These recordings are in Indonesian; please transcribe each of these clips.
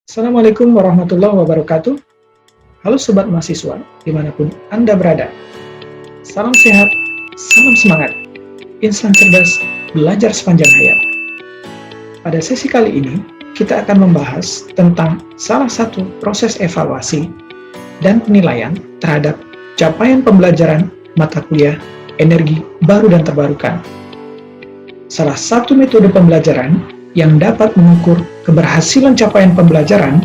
Assalamualaikum warahmatullahi wabarakatuh. Halo Sobat Mahasiswa, dimanapun Anda berada. Salam sehat, salam semangat, insan cerdas, belajar sepanjang hayat. Pada sesi kali ini, kita akan membahas tentang salah satu proses evaluasi dan penilaian terhadap capaian pembelajaran mata kuliah energi baru dan terbarukan. Salah satu metode pembelajaran yang dapat mengukur keberhasilan capaian pembelajaran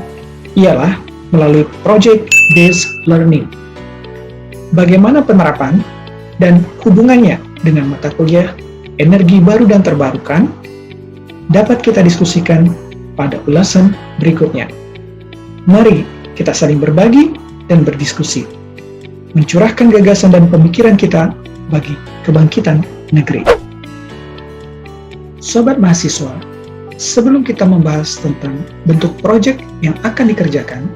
ialah melalui project-based learning. Bagaimana penerapan dan hubungannya dengan mata kuliah energi baru dan terbarukan dapat kita diskusikan pada ulasan berikutnya. Mari kita saling berbagi dan berdiskusi, mencurahkan gagasan dan pemikiran kita bagi kebangkitan negeri. Sobat mahasiswa, sebelum kita membahas tentang bentuk proyek yang akan dikerjakan,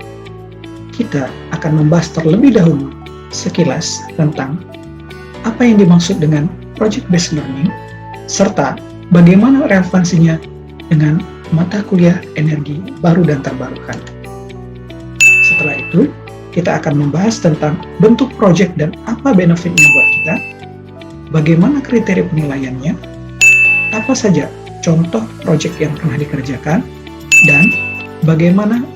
kita akan membahas terlebih dahulu sekilas tentang apa yang dimaksud dengan project-based learning, serta bagaimana relevansinya dengan mata kuliah energi baru dan terbarukan. Setelah itu, kita akan membahas tentang bentuk proyek dan apa benefitnya buat kita, bagaimana kriteria penilaiannya, apa saja contoh proyek yang pernah dikerjakan, dan bagaimana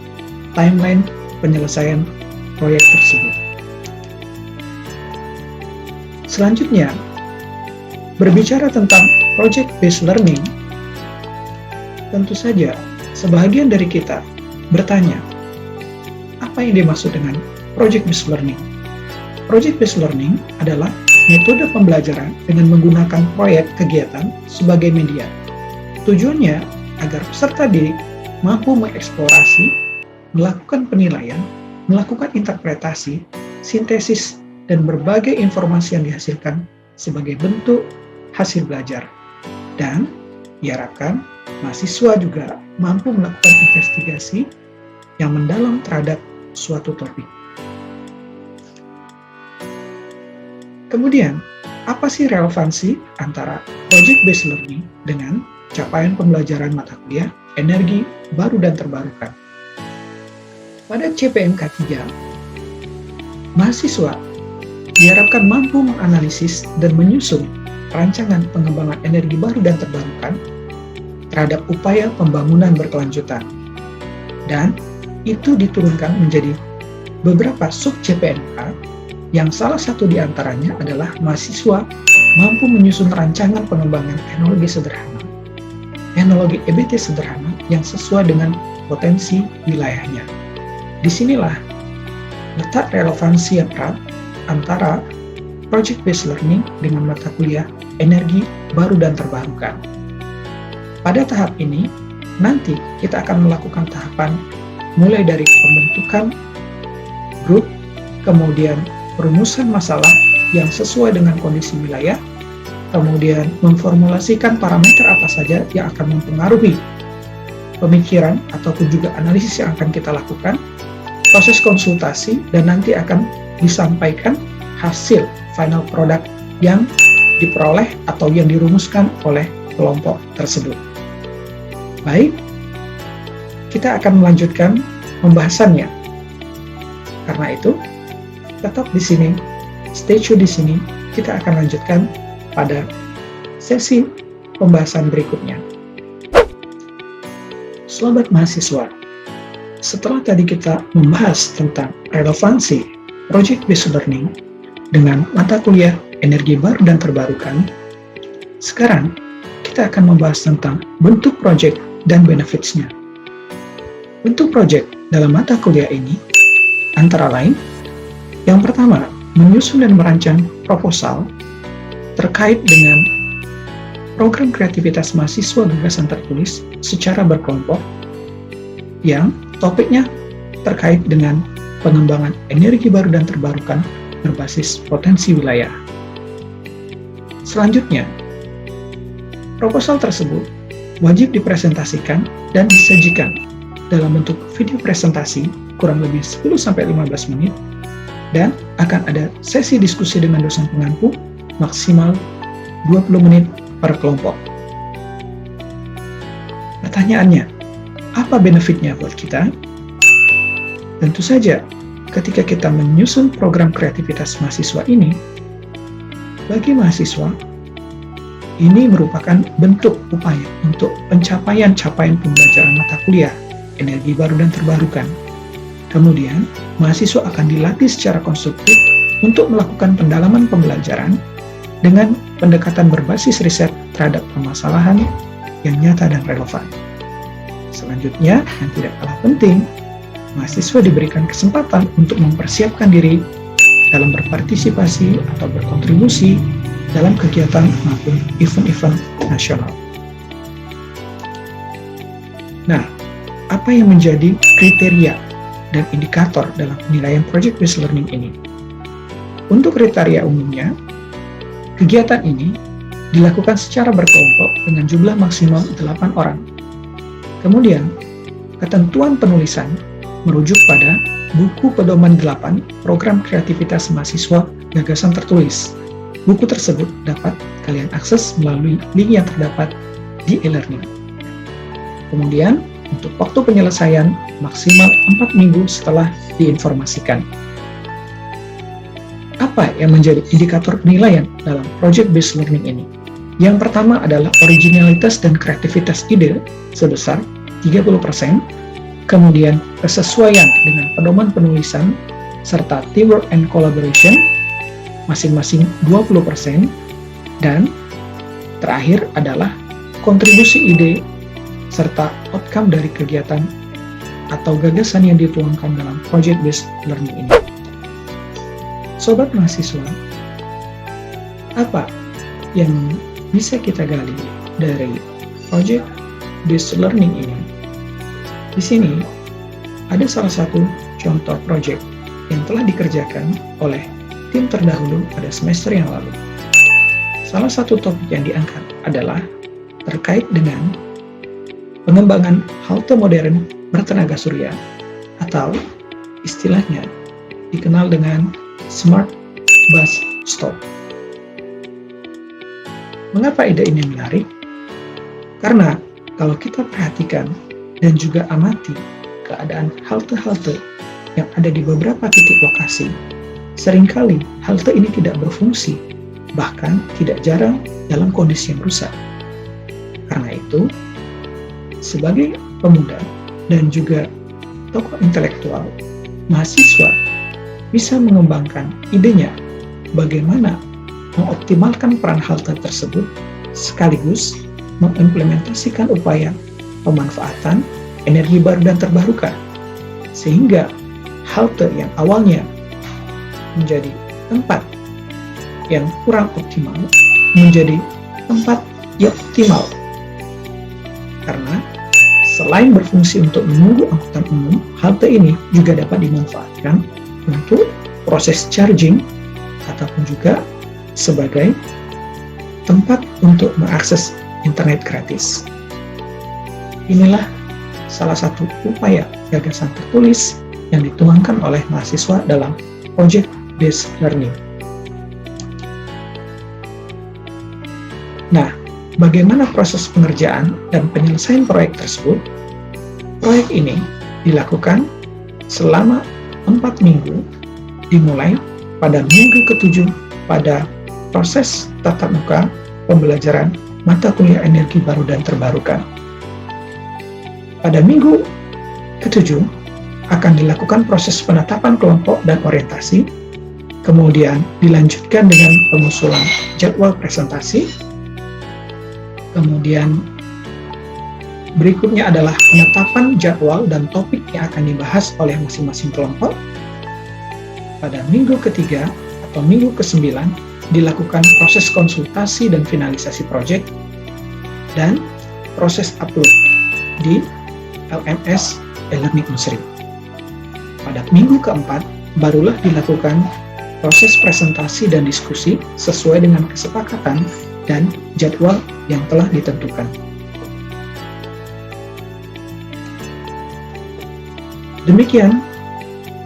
timeline penyelesaian proyek tersebut. Selanjutnya, berbicara tentang project-based learning, tentu saja sebagian dari kita bertanya, apa yang dimaksud dengan project-based learning? Project-based learning adalah metode pembelajaran dengan menggunakan proyek kegiatan sebagai media. Tujuannya agar peserta didik mampu mengeksplorasi, melakukan penilaian, melakukan interpretasi, sintesis, dan berbagai informasi yang dihasilkan sebagai bentuk hasil belajar. Dan diharapkan mahasiswa juga mampu melakukan investigasi yang mendalam terhadap suatu topik. Kemudian, apa sih relevansi antara project-based learning dengan capaian pembelajaran mata kuliah energi baru dan terbarukan? Pada CPNK 3, mahasiswa diharapkan mampu menganalisis dan menyusun rancangan pengembangan energi baru dan terbarukan terhadap upaya pembangunan berkelanjutan. Dan itu diturunkan menjadi beberapa sub CPNK yang salah satu diantaranya adalah mahasiswa mampu menyusun rancangan pengembangan teknologi sederhana, teknologi EBT sederhana yang sesuai dengan potensi wilayahnya. Disinilah letak relevansi yang erat antara project-based learning dengan mata kuliah energi baru dan terbarukan. Pada tahap ini, nanti kita akan melakukan tahapan mulai dari pembentukan grup, kemudian perumusan masalah yang sesuai dengan kondisi wilayah, kemudian memformulasikan parameter apa saja yang akan mempengaruhi pemikiran ataupun juga analisis yang akan kita lakukan, proses konsultasi, dan nanti akan disampaikan hasil final product yang diperoleh atau yang dirumuskan oleh kelompok tersebut. Baik, kita akan melanjutkan pembahasannya. Karena itu, tetap di sini, stay tune di sini, kita akan lanjutkan pada sesi pembahasan berikutnya. Sobat mahasiswa, setelah tadi kita membahas tentang relevansi project-based learning dengan mata kuliah energi baru dan terbarukan, sekarang kita akan membahas tentang bentuk project dan benefits-nya. Bentuk project dalam mata kuliah ini antara lain, yang pertama, menyusun dan merancang proposal terkait dengan program kreativitas mahasiswa gagasan tertulis secara berkelompok yang topiknya terkait dengan pengembangan energi baru dan terbarukan berbasis potensi wilayah. Selanjutnya, proposal tersebut wajib dipresentasikan dan disajikan dalam bentuk video presentasi kurang lebih 10-15 menit, dan akan ada sesi diskusi dengan dosen pengampu maksimal 20 menit per kelompok. Pertanyaannya, apa benefitnya buat kita? Tentu saja, ketika kita menyusun program kreativitas mahasiswa ini, bagi mahasiswa, ini merupakan bentuk upaya untuk pencapaian pembelajaran mata kuliah, energi baru dan terbarukan. Kemudian, mahasiswa akan dilatih secara konstruktif untuk melakukan pendalaman pembelajaran dengan pendekatan berbasis riset terhadap permasalahan yang nyata dan relevan. Selanjutnya, yang tidak kalah penting, mahasiswa diberikan kesempatan untuk mempersiapkan diri dalam berpartisipasi atau berkontribusi dalam kegiatan maupun event-event nasional. Nah, apa yang menjadi kriteria dan indikator dalam penilaian project-based learning ini? Untuk kriteria umumnya, kegiatan ini dilakukan secara berkelompok dengan jumlah maksimal 8 orang. Kemudian, ketentuan penulisan merujuk pada buku pedoman 8 program kreativitas mahasiswa gagasan tertulis. Buku tersebut dapat kalian akses melalui link yang terdapat di e-learning. Kemudian, untuk waktu penyelesaian maksimal 4 minggu setelah diinformasikan. Apa yang menjadi indikator penilaian dalam project-based learning ini? Yang pertama adalah originalitas dan kreativitas ide sebesar 30%, kemudian kesesuaian dengan pedoman penulisan, serta teamwork and collaboration, masing-masing 20%, dan terakhir adalah kontribusi ide serta outcome dari kegiatan atau gagasan yang dituangkan dalam project-based learning ini. Sobat mahasiswa, apa yang bisa kita gali dari project-based learning ini? Di sini ada salah satu contoh project yang telah dikerjakan oleh tim terdahulu pada semester yang lalu. Salah satu topik yang diangkat adalah terkait dengan pengembangan halte modern bertenaga surya atau istilahnya dikenal dengan Smart Bus Stop. Mengapa ide ini menarik? Karena kalau kita perhatikan dan juga amati keadaan halte-halte yang ada di beberapa titik lokasi, seringkali halte ini tidak berfungsi, bahkan tidak jarang dalam kondisi yang rusak. Karena itu, sebagai pemuda dan juga tokoh intelektual, mahasiswa bisa mengembangkan idenya bagaimana mengoptimalkan peran halte tersebut sekaligus mengimplementasikan upaya pemanfaatan energi baru dan terbarukan, sehingga halte yang awalnya menjadi tempat yang kurang optimal menjadi tempat yang optimal. Karena selain berfungsi untuk menunggu angkutan umum, halte ini juga dapat dimanfaatkan untuk proses charging ataupun juga sebagai tempat untuk mengakses internet gratis. Inilah salah satu upaya gagasan tertulis yang dituangkan oleh mahasiswa dalam project-based learning. Nah, bagaimana proses pengerjaan dan penyelesaian proyek tersebut? Proyek ini dilakukan selama 4 minggu, dimulai pada minggu ke-7 pada proses tatap muka pembelajaran mata kuliah energi baru dan terbarukan. Pada minggu ke-7 akan dilakukan proses penetapan kelompok dan orientasi, kemudian dilanjutkan dengan pengusulan jadwal presentasi, kemudian berikutnya adalah penetapan jadwal dan topik yang akan dibahas oleh masing-masing kelompok. Pada minggu ke-3 atau minggu ke-9 dilakukan proses konsultasi dan finalisasi proyek dan proses upload di LMS e-learning Unsri. Pada minggu ke-4 barulah dilakukan proses presentasi dan diskusi sesuai dengan kesepakatan dan jadwal yang telah ditentukan. Demikian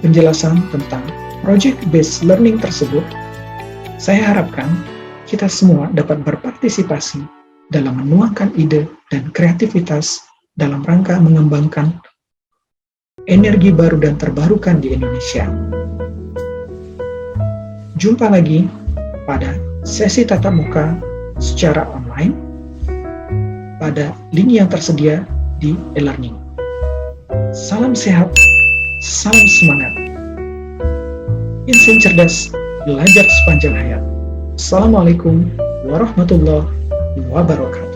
penjelasan tentang project-based learning tersebut. Saya harapkan kita semua dapat berpartisipasi dalam menuangkan ide dan kreativitas dalam rangka mengembangkan energi baru dan terbarukan di Indonesia. Jumpa lagi pada sesi tatap muka secara online pada link yang tersedia di e-learning. Salam sehat, salam semangat. Insan cerdas, belajar sepanjang hayat. Assalamualaikum warahmatullahi wabarakatuh.